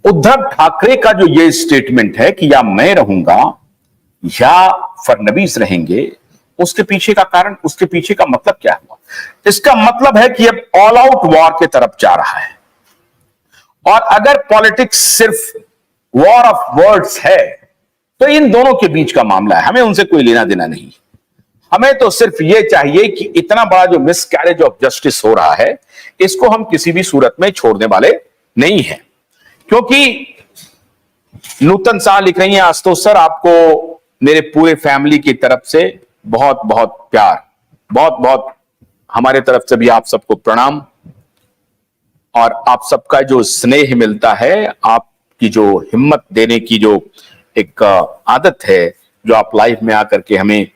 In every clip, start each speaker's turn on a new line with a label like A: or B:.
A: उद्धव ठाकरे का जो ये स्टेटमेंट है कि या मैं रहूंगा या फडणवीस रहेंगे, उसके पीछे का कारण, उसके पीछे का मतलब क्या हुआ? इसका मतलब है कि अब ऑल आउट वॉर की तरफ जा रहा है। और अगर पॉलिटिक्स सिर्फ वॉर ऑफ वर्ड्स है तो इन दोनों के बीच का मामला है, हमें उनसे कोई लेना देना नहीं। हमें तो सिर्फ यह चाहिए कि इतना बड़ा जो मिसकैरेज ऑफ जस्टिस हो रहा है, इसको हम किसी भी सूरत में छोड़ने वाले नहीं हैं। क्योंकि नूतन शाह लिख रही हैं, आशुतोष सर आपको मेरे पूरे फैमिली की तरफ से बहुत बहुत प्यार, बहुत बहुत हमारे तरफ से भी आप सबको प्रणाम। और आप सबका जो स्नेह मिलता है, आपकी जो हिम्मत देने की जो एक आदत है, जो आप लाइफ में आकर के हमें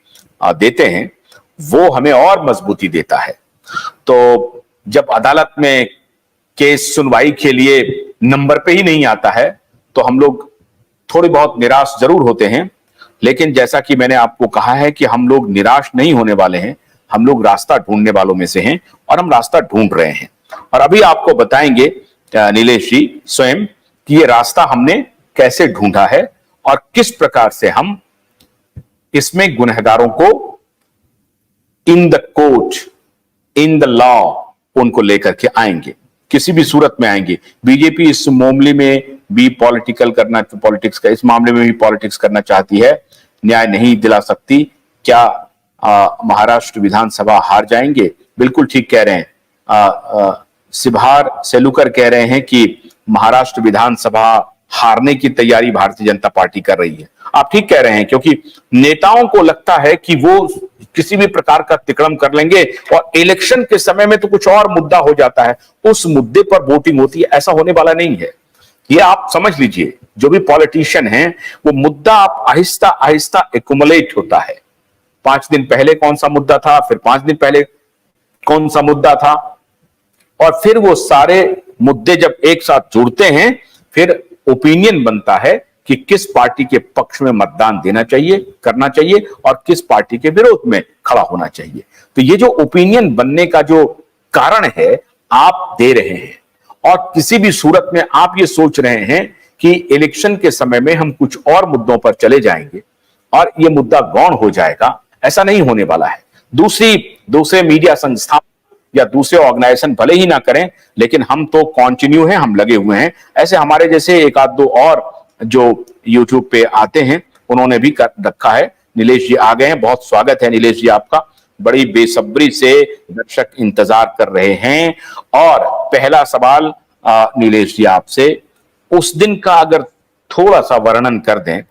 A: देते हैं, वो हमें और मजबूती देता है। तो जब अदालत में केस सुनवाई के लिए नंबर पे ही नहीं आता है तो हम लोग थोड़ी बहुत निराश जरूर होते हैं, लेकिन जैसा कि मैंने आपको कहा है कि हम लोग निराश नहीं होने वाले हैं, हम लोग रास्ता ढूंढने वालों में से हैं और हम रास्ता ढूंढ रहे हैं। और अभी आपको बताएंगे नीलेश जी स्वयं कि ये रास्ता हमने कैसे ढूंढा है और किस प्रकार से हम इसमें गुनहगारों को in the court, in the law उनको लेकर के आएंगे, किसी भी सूरत में आएंगे। बीजेपी इस मामले में भी पॉलिटिक्स का इस मामले में भी पॉलिटिक्स करना चाहती है, न्याय नहीं दिला सकती। क्या महाराष्ट्र विधानसभा हार जाएंगे? बिल्कुल ठीक कह रहे हैं। सिभार सेलुकर कह रहे हैं कि महाराष्ट्र विधानसभा हारने की तैयारी भारतीय जनता पार्टी कर रही है। आप ठीक कह रहे हैं, क्योंकि नेताओं को लगता है कि वो किसी भी प्रकार का तिकड़म कर लेंगे और इलेक्शन के समय में तो कुछ और मुद्दा हो जाता है, उस मुद्दे पर वोटिंग होती है। ऐसा होने वाला नहीं है, ये आप समझ लीजिए। जो भी पॉलिटिशियन हैं, वो मुद्दा आप आहिस्ता आहिस्ता एक्युमुलेट होता है। 5 दिन पहले कौन सा मुद्दा था, फिर 5 दिन पहले कौन सा मुद्दा था, और फिर वो सारे मुद्दे जब एक साथ जुड़ते हैं, फिर ओपिनियन बनता है कि किस पार्टी के पक्ष में मतदान देना चाहिए, करना चाहिए, और किस पार्टी के विरोध में खड़ा होना चाहिए। तो ये जो ओपिनियन बनने का जो कारण है, आप दे रहे हैं। और किसी भी सूरत में आप ये सोच रहे हैं कि इलेक्शन के समय में हम कुछ और मुद्दों पर चले जाएंगे और ये मुद्दा गौण हो जाएगा, ऐसा नहीं होने वाला है। दूसरे मीडिया संस्थान या दूसरे ऑर्गेनाइजेशन भले ही ना करें, लेकिन हम तो कंटिन्यू हैं, हम लगे हुए हैं। ऐसे हमारे जैसे एक आध दो और जो यूट्यूब पे आते हैं, उन्होंने भी कर रखा है। नीलेश जी आ गए हैं, बहुत स्वागत है नीलेश जी आपका। बड़ी बेसब्री से दर्शक इंतजार कर रहे हैं। और पहला सवाल नीलेश जी आपसे, उस दिन का अगर थोड़ा सा वर्णन कर दें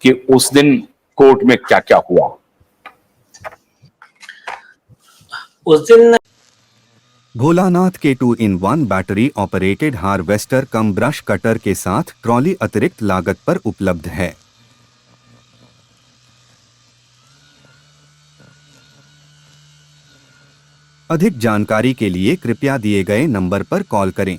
A: कि उस दिन कोर्ट में क्या क्या हुआ।
B: उस दिन
C: भोलानाथ के 2-in-1 बैटरी ऑपरेटेड हार्वेस्टर कम ब्रश कटर के साथ ट्रॉली अतिरिक्त लागत पर उपलब्ध है। अधिक जानकारी के लिए कृपया दिए गए नंबर पर कॉल करें।